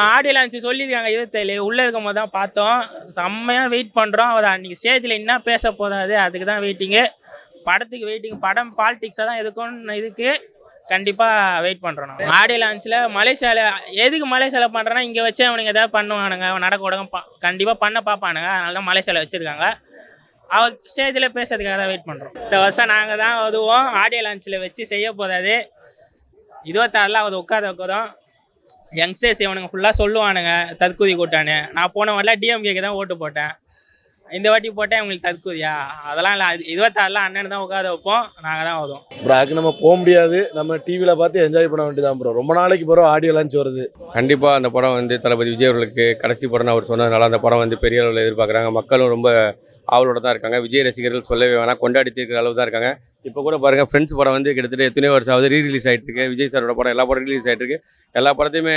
Audio launch சொல்லியிருக்காங்க 27 உள்ளே இருக்கும் போது தான் பார்த்தோம். செம்மையாக வெயிட் பண்ணுறோம். அவர் அன்றைக்கி ஸ்டேஜில் என்ன பேச போதாது, அதுக்கு தான் வெயிட்டிங்கு. படத்துக்கு வெயிட்டிங். படம் பாலிடிக்ஸாக தான் இருக்கும்னு இதுக்கு கண்டிப்பாக வெயிட் பண்ணுறோம். நான் ஆடியோ லான்ச்சில் மலேசியாவில் எதுக்கு மலேசியாவில் பண்ணுறேன்னா, இங்கே வச்சு அவனுங்க எதாவது பண்ணுவானுங்க, நடக்க உடகம் கண்டிப்பாக பண்ண பார்ப்பானுங்க. அதனால தான் மலேசியாவில் வச்சுருக்காங்க. அவர் ஸ்டேஜில் பேசுறதுக்காக தான் வெயிட் பண்ணுறோம். இந்த வருஷம் நாங்கள் தான் அதுவும் ஆடியோ லான்ச்சில் வச்சு செய்ய போதாது. 26 அது உட்கார வைக்கிறோம். யங்ஸ்டர்ஸ் இவனுங்க ஃபுல்லாக சொல்லுவானுங்க தற்கூதி கூட்டானு. நான் போன வாட்டிலாம் டிஎம்கேக்கு தான் ஓட்டு போட்டேன். இந்த வாட்டி போட்டேன் உங்களுக்கு தற்கூதியா? அதெல்லாம் இல்லை. 26 அண்ணன் தான் உட்கார வைப்போம். நாங்கள் தான் வரும். ப்ரோ அதுக்கு நம்ம போக முடியாது. நம்ம டிவியில் பார்த்து என்ஜாய் பண்ண வேண்டியதான் ப்ரோ. ரொம்ப நாளைக்கு பிறகு ஆடியோ லான்ச் வருது. கண்டிப்பாக அந்த படம் தளபதி விஜய் அவர்களுக்கு கடைசி படம்னு அவர் சொன்னதுனால அந்த படம் பெரிய அளவில் எதிர்பார்க்குறாங்க. மக்களும் ரொம்ப ஆவலோட தான் இருக்காங்க. விஜய் ரசிகர்கள் சொல்லவே வேணாம், கொண்டாடி தீர்க்கிற அளவு தான் இருக்காங்க. இப்போ கூட பாருங்கள், ஃப்ரெண்ட்ஸ் படம் கிட்டத்தட்ட எத்தனையோ வருஷம் ஆகுது, ரீரிலீஸ் ஆகிட்டு இருக்கு. விஜய் சாரோட படம் எல்லா படம் ரிலீஸ் ஆகிட்டு இருக்கு. எல்லா படத்தையுமே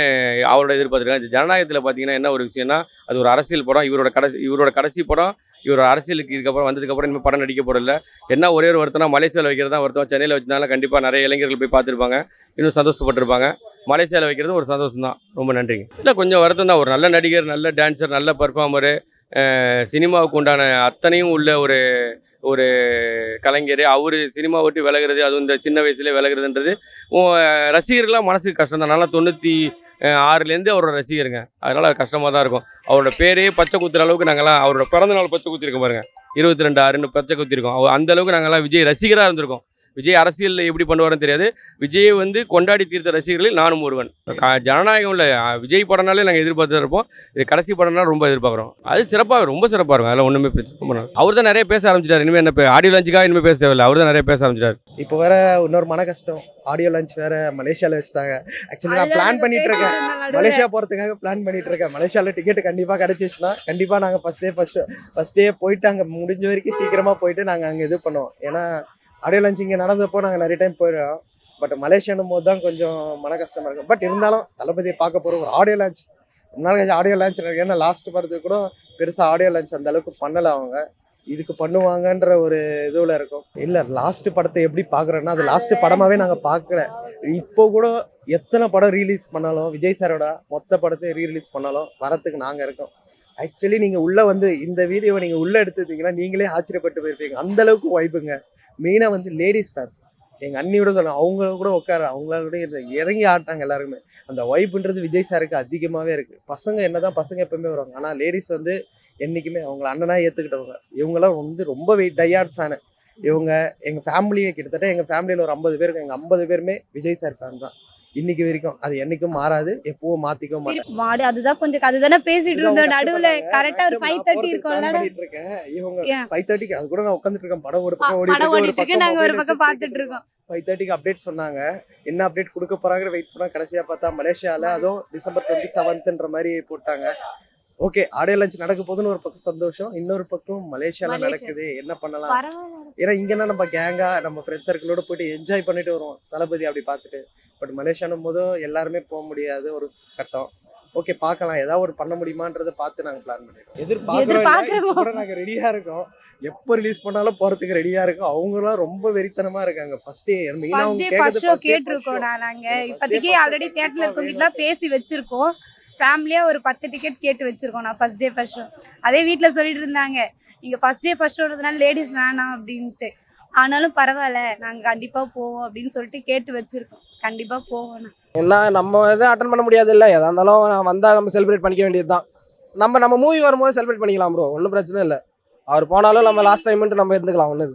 அவரோட எதிர்பார்த்துருக்காங்க. ஜனநாயகத்தில் பார்த்தீங்கன்னா என்ன ஒரு விஷயம்னா, அது ஒரு அரசியல் படம். இவரோட கடைசி படம். இவர் அரசியலுக்கு இதுக்கப்புறம் வந்ததுக்கப்புறம் இனிமேல் படம் நடிக்க போகிறதில்ல. என்ன ஒரே ஒரு வருத்தம்னா, மலேசியாவில் வைக்கிறது தான் வருத்தம். சென்னையில் வச்சதுனால கண்டிப்பாக நிறைய இளைஞர்கள் போய் பார்த்துருப்பாங்க, இன்னும் சந்தோஷப்பட்டிருப்பாங்க. மலேசியாவில் வைக்கிறது ஒரு சந்தோஷம் தான். ரொம்ப நன்றிங்க. இல்லை கொஞ்சம் வருத்தம் தான். ஒரு நல்ல நடிகர், நல்ல டான்ஸர், நல்ல பர்ஃபார்மரு, சினிமாவுக்கு உண்டான அத்தனையும் உள்ள ஒரு கலைஞர். அவர் சினிமா விட்டு விலகிறது, அதுவும் இந்த சின்ன வயசுலேயே விலகிறதுன்றது ரசிகர்களாக மனசுக்கு கஷ்டம் தான். நல்லா 96லேருந்து அவரோட ரசிகருங்க. அதனால் கஷ்டமாக தான் இருக்கும். அவரோட பேரே பச்சை குத்துற அளவுக்கு நாங்கள்லாம் அவரோட பிறந்தநாள் பச்சை குத்திருக்கோம் பாருங்கள். 22/6 பச்சை குத்திருக்கோம். அந்தளவுக்கு நாங்கள்லாம் விஜய் ரசிகராக இருந்திருக்கோம். விஜய் அரசியல் எப்படி பண்ணுவாருன்னு தெரியாது. விஜயை கொண்டாடி தீர்த்த ரசிகர்களில் நானும் ஒருவன். ஜனநாயகம் இல்லை, விஜய் படம்னாலே நாங்கள் எதிர்பார்த்து இருப்போம். இது கடைசி படம்னா ரொம்ப எதிர்பார்க்குறோம். அது சிறப்பாக ரொம்ப சிறப்பாக இருக்கும். அதெல்லாம் ஒன்றுமே பிரச்சனை. அவர் தான் நிறைய பேச ஆரம்பிச்சிட்டார். இனிமேல் என்ன ஆடியோ லான்ச்சுக்காக இனிமேல் பேச தேவையில்லை. அவர் தான் நிறைய பேச ஆரம்பிச்சிட்டார். இப்போ வேற இன்னொரு மன கஷ்டம். ஆடியோ லான்ச் வேற மலேசியாவில் வச்சுட்டாங்க. ஆக்சுவலி நான் பிளான் பண்ணிட்டு இருக்கேன், மலேசியா போகிறதுக்காக பிளான் பண்ணிட்டு இருக்கேன். மலேசியாவில் டிக்கெட் கண்டிப்பாக கிடைச்சிச்சுன்னா கண்டிப்பாக நாங்கள் ஃபர்ஸ்ட் டே போயிட்டு அங்கே முடிஞ்ச வரைக்கும் சீக்கிரமாக போயிட்டு நாங்கள் அங்கே இது பண்ணுவோம். ஏன்னா ஆடியோ லான்ச் இங்கே நடந்தப்போ நாங்கள் நிறைய டைம் போயிடுவோம். பட் மலேசியானும் போது தான் கொஞ்சம் மன கஷ்டமாக இருக்கும். பட் இருந்தாலும் தளபதியை பார்க்க போகிற ஒரு ஆடியோ லான்ச் முன்னாள் ஆடியோ லான்ச் இருக்கு. ஏன்னா லாஸ்ட் படத்துக்கு கூட பெருசாக ஆடியோ லான்ச் அந்த அளவுக்கு பண்ணலை. அவங்க இதுக்கு பண்ணுவாங்கன்ற ஒரு இதுவில் இருக்கும். இல்லை லாஸ்ட் படத்தை எப்படி பார்க்குறேன்னா, அது லாஸ்ட் படமாகவே நாங்கள் பார்க்கல. இப்போ கூட எத்தனை படம் ரீலீஸ் பண்ணாலும், விஜய் சாரோட மொத்த படத்தை ரீரிலீஸ் பண்ணாலும் வரத்துக்கு நாங்கள் இருக்கோம். ஆக்சுவலி நீங்கள் உள்ளே இந்த வீடியோவை நீங்கள் உள்ளே எடுத்துட்டீங்கன்னா நீங்களே ஆச்சரியப்பட்டு போயிருப்பீங்க. அந்தளவுக்கு வைப்புங்க. மெயினாக லேடிஸ் ஃபேன்ஸ் எங்கள் அண்ணியோட சொல்லலாம், அவங்க கூட உட்கார அவங்களோட இறங்கி ஆட்டாங்க எல்லாருக்குமே. அந்த வைப்புன்றது விஜய் சாருக்கு அதிகமாகவே இருக்குது. பசங்க பசங்க எப்பவுமே வருவாங்க, ஆனால் லேடிஸ் என்றைக்குமே அவங்கள அண்ணனாக ஏற்றுக்கிட்டவங்க. இவங்களாம் ரொம்ப டையார்ட் ஃபேனு. இவங்க எங்கள் ஃபேமிலியே கிட்டத்தட்ட எங்கள் ஃபேமிலியில் ஒரு 50 பேருக்கு, எங்கள் 50 பேருமே விஜய் சார் ஃபேன் தான் இன்னைக்கு வரைக்கும். அது என்னைக்கும் மாறாது, எப்பவும் மாத்திக்க மாட்டேன். அதுதான் கொஞ்சம் அதுதானே பேசிட்டு இருந்தோம் நடுவுல. கரெக்டா ஒரு 5:30 இருக்கும்ல இருக்கேன். இவங்க 5:30க்கு அது கூட நான் உட்காந்துட்டு இருக்கேன். படம் ஒரு பக்கம் ஓடிட்டு இருக்கு, நாங்க ஒரு பக்கம் பார்த்துட்டு இருக்கோம். 5:30க்கு அப்டேட் சொன்னாங்க. என்ன அப்டேட் கொடுக்க போறாங்க வெயிட் பண்ணா, கடைசியா பார்த்தா மலேசியால அதுவும் December 27ன்ற மாதிரி போட்டாங்க. ஓகே, ஆடியோ லான்ச் நடக்க போதுன்னு ஒரு பக்கம் சந்தோஷம், இன்னொரு பக்கம் மலேசியால நடக்குது, என்ன பண்ணலாம். ஏன்னா இங்கன்னா நம்ம கேங்கா நம்ம ஃப்ரெண்ட்ஸ் சர்க்கிளோட போயிட்டு என்ஜாய் பண்ணிட்டு வருவோம் தளபதி அப்படி பார்த்துட்டு. பட் மலேசியானும் போதும் எல்லாருமே போக முடியாது ஒரு கட்டம். ஓகே, பார்க்கலாம் ஏதாவது ஒரு பண்ண முடியுமான்றதை பார்த்து நாங்கள் பிளான் பண்ணிடுவோம். எதிர்பார்க்குறோம். நாங்கள் ரெடியாக இருக்கோம். எப்போ ரிலீஸ் பண்ணாலும் போகிறதுக்கு ரெடியாக இருக்கும். அவங்களாம் ரொம்ப வெறித்தனமாக இருக்காங்க. ஃபர்ஸ்ட் கேட்டிருக்கோம். நாங்கள் இப்போதைக்கு ஆல்ரெடி தியேட்டர்ல இருக்கவங்கலாம் பேசி வச்சிருக்கோம். ஃபேமிலியாக ஒரு 10 டிக்கெட் கேட்டு வச்சிருக்கோம். நான் ஃபர்ஸ்ட் டே ஃபர்ஸ்ட் ஷோ அதே வீட்டில் சொல்லிட்டு இருந்தாங்க, நீங்கள் ஃபர்ஸ்ட் டே ஃபர்ஸ்ட் ஷோன்றதுனால லேடிஸ் வேணாம் அப்படின்ட்டு. ஆனாலும் பரவாயில்ல, நாங்கள் கண்டிப்பாக போவோம் அப்படின்னு சொல்லிட்டு கேட்டு வச்சிருக்கோம். கண்டிப்பாக போவோம். ஏன்னா நம்ம எதுவும் அட்டன் பண்ண முடியாது இல்லை, எதாக இருந்தாலும் வந்தால் நம்ம செலிப்ரேட் பண்ணிக்க வேண்டியது தான். நம்ம மூவி வரும்போது செலிப்ரேட் பண்ணிக்கலாம் ப்ரோ, ஒன்றும் பிரச்சனை இல்லை. அவர் போனாலும் நம்ம லாஸ்ட் டைம்ன்ட்டு நம்ம இருந்துக்கலாம். ஒன்று